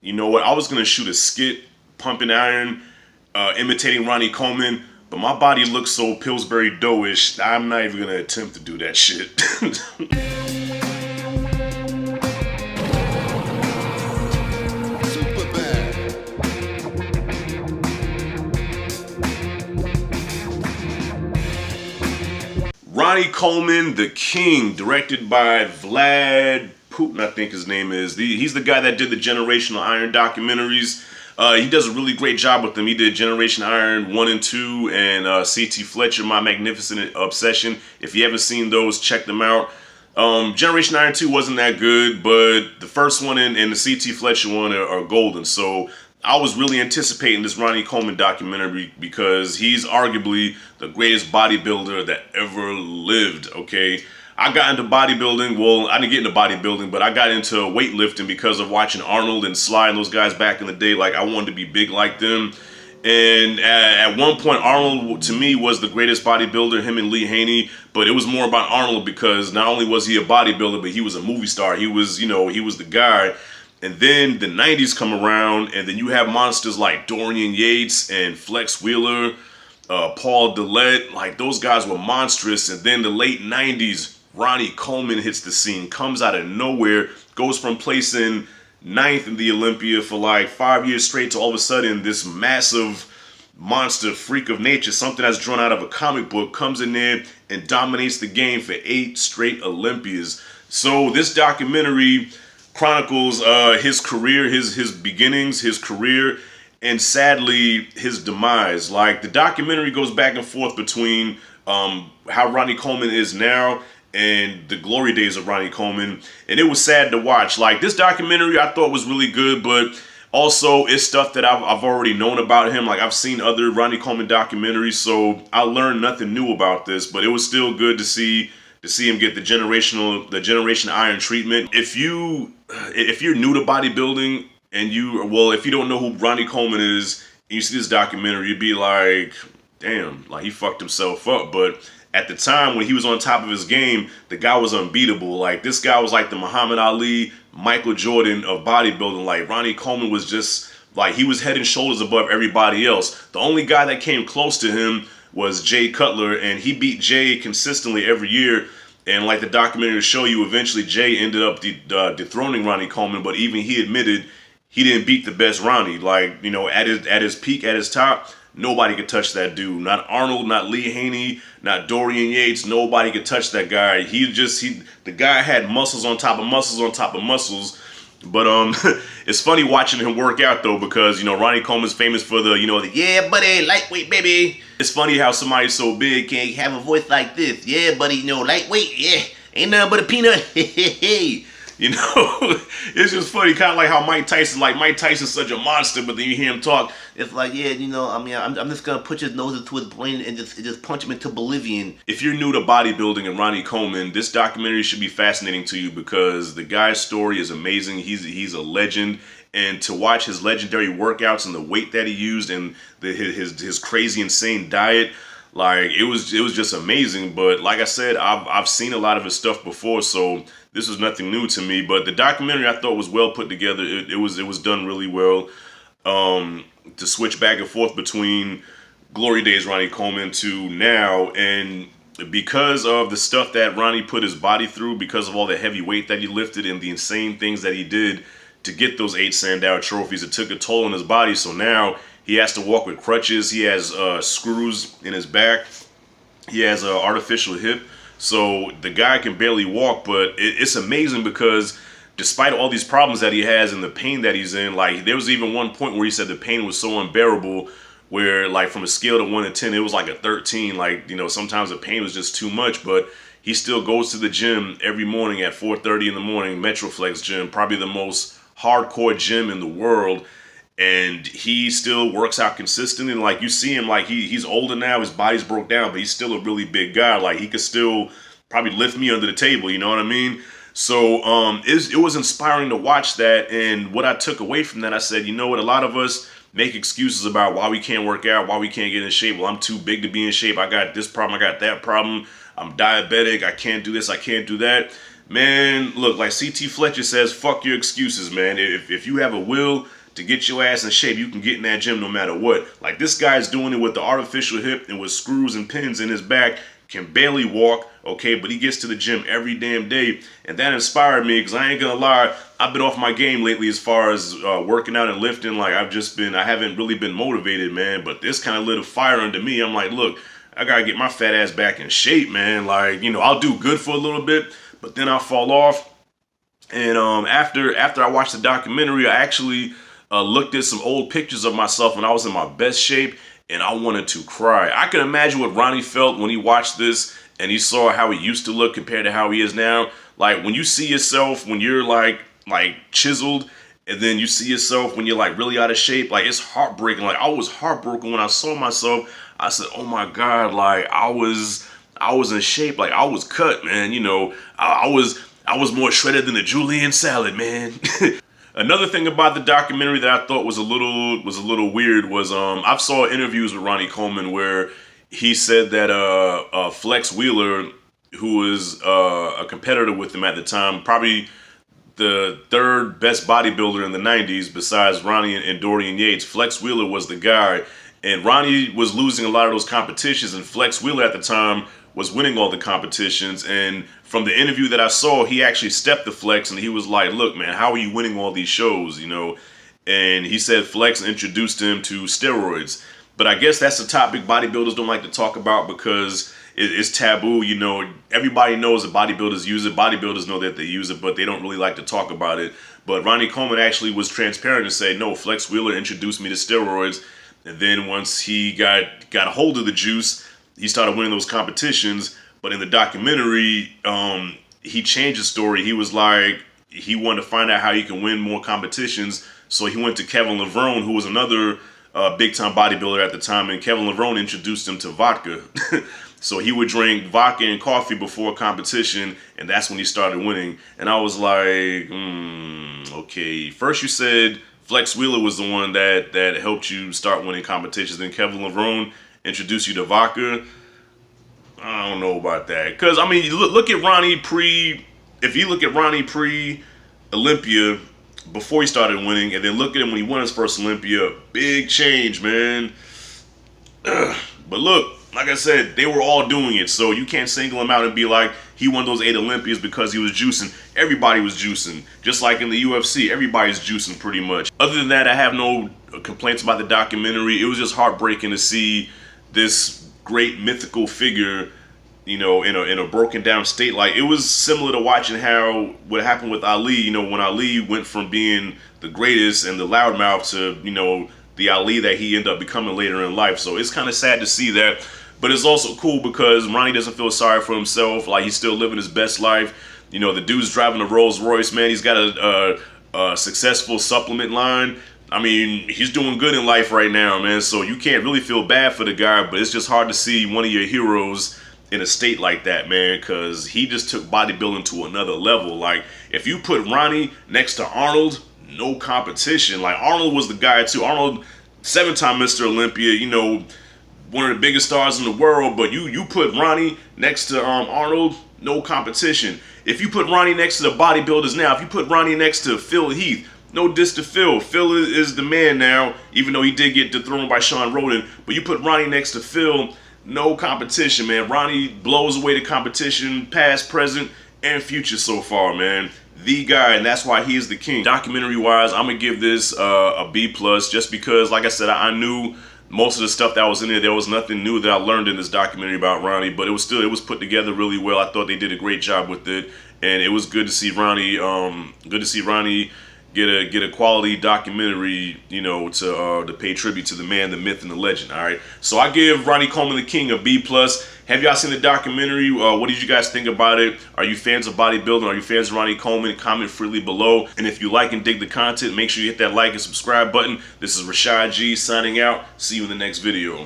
You know what? I was gonna shoot a skit, pumping iron, imitating Ronnie Coleman, but my body looks so Pillsbury Dough-ish. I'm not even gonna attempt to do that shit. Ronnie Coleman, The King, directed by Vlad Putin, I think his name is. He's the guy that did the Generational Iron documentaries. He does a really great job with them. He did Generation Iron 1 and 2 and C.T. Fletcher, My Magnificent Obsession. If you haven't seen those, check them out. Generation Iron 2 wasn't that good, but the first one and the C.T. Fletcher one are golden. So I was really anticipating this Ronnie Coleman documentary because he's arguably the greatest bodybuilder that ever lived, okay? I got into bodybuilding, well, I didn't get into bodybuilding, but I got into weightlifting because of watching Arnold and Sly and those guys back in the day. Like, I wanted to be big like them. And at one point, Arnold, to me, was the greatest bodybuilder, him and Lee Haney. But it was more about Arnold because not only was he a bodybuilder, but he was a movie star. He was, you know, he was the guy. And then the 90s come around, and then you have monsters like Dorian Yates and Flex Wheeler, Paul Dillette. Like, those guys were monstrous. And then the late 90s, Ronnie Coleman hits the scene, comes out of nowhere, goes from placing 9th in the Olympia for like 5 years straight to all of a sudden this massive monster freak of nature, something that's drawn out of a comic book, comes in there and dominates the game for 8 straight Olympias. So this documentary chronicles his career, his beginnings, his career, and sadly his demise. Like, the documentary goes back and forth between how Ronnie Coleman is now and the glory days of Ronnie Coleman, and it was sad to watch. Like, this documentary I thought was really good, but also it's stuff that I've already known about him. Like, I've seen other Ronnie Coleman documentaries, so I learned nothing new about this, but it was still good to see him get the Generation Iron treatment. If you're new to bodybuilding and if you don't know who Ronnie Coleman is and you see this documentary, you'd be like, damn, like, he fucked himself up. But at the time when he was on top of his game, the guy was unbeatable. Like, this guy was like the Muhammad Ali, Michael Jordan of bodybuilding. Like, Ronnie Coleman was just like, he was head and shoulders above everybody else. The only guy that came close to him was Jay Cutler, and he beat Jay consistently every year. And like the documentary will show you, eventually Jay ended up dethroning Ronnie Coleman, but even he admitted he didn't beat the best Ronnie. Like, you know, at his peak, at his top, nobody could touch that dude. Not Arnold, not Lee Haney, not Dorian Yates. Nobody could touch that guy. The guy had muscles on top of muscles on top of muscles. But it's funny watching him work out though, because, you know, Ronnie Coleman's famous for the yeah buddy, lightweight baby. It's funny how somebody so big can't have a voice like this. Yeah buddy, you know, lightweight, yeah, ain't nothing but a peanut. You know, it's just funny, kind of like how Mike Tyson's such a monster, but then you hear him talk, it's like, yeah, you know, I mean, I'm just gonna put his nose into his brain and just punch him into Bolivian. If you're new to bodybuilding and Ronnie Coleman, this documentary should be fascinating to you because the guy's story is amazing. He's a legend, and to watch his legendary workouts and the weight that he used and his crazy insane diet, like, it was just amazing. But like I said, I've seen a lot of his stuff before, so this was nothing new to me. But the documentary I thought was well put together. It was done really well. To switch back and forth between glory days Ronnie Coleman to now, and because of the stuff that Ronnie put his body through, because of all the heavy weight that he lifted and the insane things that he did to get those 8 Sandow trophies, it took a toll on his body. So now he has to walk with crutches. He has screws in his back. He has an artificial hip. So the guy can barely walk, but it's amazing because despite all these problems that he has and the pain that he's in, like, there was even one point where he said the pain was so unbearable where, like, from a scale of 1 to 10, it was like a 13. Like, you know, sometimes the pain was just too much, but he still goes to the gym every morning at 4:30 in the morning, Metroflex gym, probably the most hardcore gym in the world. And he still works out consistently. And like, you see him, like, he's older now, his body's broke down, but he's still a really big guy. Like, he could still probably lift me under the table, you know what I mean? So it was inspiring to watch that. And what I took away from that, I said, you know what, a lot of us make excuses about why we can't work out, why we can't get in shape. Well, I'm too big to be in shape. I got this problem, I got that problem. I'm diabetic, I can't do this, I can't do that. Man, look, like CT Fletcher says, fuck your excuses, man. If you have a will to get your ass in shape, you can get in that gym no matter what. Like, this guy's doing it with the artificial hip and with screws and pins in his back, can barely walk, okay, but he gets to the gym every damn day, and that inspired me, because I ain't gonna lie, I've been off my game lately as far as working out and lifting. Like, I haven't really been motivated, man, but this kind of lit a fire under me. I'm like, look, I gotta get my fat ass back in shape, man. Like, you know, I'll do good for a little bit, but then I'll fall off. And after I watched the documentary, I actually looked at some old pictures of myself when I was in my best shape, and I wanted to cry. I can imagine what Ronnie felt when he watched this and he saw how he used to look compared to how he is now. Like, when you see yourself when you're like chiseled, and then you see yourself when you're like really out of shape, like, it's heartbreaking. Like, I was heartbroken when I saw myself. I said, oh my God, like, I was in shape. Like, I was cut, man. You know, I was more shredded than a julienne salad, man. Another thing about the documentary that I thought was a little weird was I saw interviews with Ronnie Coleman where he said that Flex Wheeler, who was a competitor with him at the time, probably the third best bodybuilder in the 90s besides Ronnie and Dorian Yates, Flex Wheeler was the guy. And Ronnie was losing a lot of those competitions, and Flex Wheeler at the time was winning all the competitions. And from the interview that I saw, he actually stepped to Flex and he was like, look, man, how are you winning all these shows, you know? And he said Flex introduced him to steroids. But I guess that's a topic bodybuilders don't like to talk about because it's taboo. You know, everybody knows that bodybuilders use it. Bodybuilders know that they use it, but they don't really like to talk about it. But Ronnie Coleman actually was transparent and said, no, Flex Wheeler introduced me to steroids. And then once he got a hold of the juice, he started winning those competitions. But in the documentary, he changed the story. He was like, he wanted to find out how he can win more competitions. So he went to Kevin Levrone, who was another big-time bodybuilder at the time. And Kevin Levrone introduced him to vodka. So he would drink vodka and coffee before a competition, and that's when he started winning. And I was like, okay. First you said Flex Wheeler was the one that helped you start winning competitions. Then Kevin Levrone introduced you to vodka. I don't know about that. Because, I mean, look at Ronnie if you look at Ronnie pre-Olympia, before he started winning, and then look at him when he won his first Olympia, big change, man. But look, like I said, they were all doing it, so you can't single him out and be like, he won those 8 Olympias because he was juicing. Everybody was juicing. Just like in the UFC, everybody's juicing pretty much. Other than that, I have no complaints about the documentary. It was just heartbreaking to see this great mythical figure, you know, in a broken down state. Like, it was similar to watching what happened with Ali, you know, when Ali went from being the greatest and the loudmouth to, you know, the Ali that he ended up becoming later in life. So it's kind of sad to see that. But it's also cool because Ronnie doesn't feel sorry for himself. Like, he's still living his best life. You know, the dude's driving a Rolls Royce, man. He's got a successful supplement line. I mean, he's doing good in life right now, man. So you can't really feel bad for the guy, but it's just hard to see one of your heroes in a state like that, man, because he just took bodybuilding to another level. Like, if you put Ronnie next to Arnold, no competition. Like, Arnold was the guy too. Arnold, 7-time Mr. Olympia, you know, one of the biggest stars in the world, but you put Ronnie next to Arnold, no competition. If you put Ronnie next to the bodybuilders now, if you put Ronnie next to Phil Heath, no diss to Phil. Phil is the man now, even though he did get dethroned by Sean Roden. But you put Ronnie next to Phil, no competition, man. Ronnie blows away the competition, past, present, and future so far, man. The guy, and that's why he is the king. Documentary-wise, I'm gonna give this a B+, just because, like I said, I knew most of the stuff that was in there. There was nothing new that I learned in this documentary about Ronnie, but it was put together really well. I thought they did a great job with it, and it was good to see Ronnie. Get a quality documentary, you know, to pay tribute to the man, the myth, and the legend. All right, so I give Ronnie Coleman the King a B+. Have y'all seen the documentary? What did you guys think about it? Are you fans of bodybuilding? Are you fans of Ronnie Coleman? Comment freely below. And if you like and dig the content, make sure you hit that like and subscribe button. This is Rashad G signing out. See you in the next video.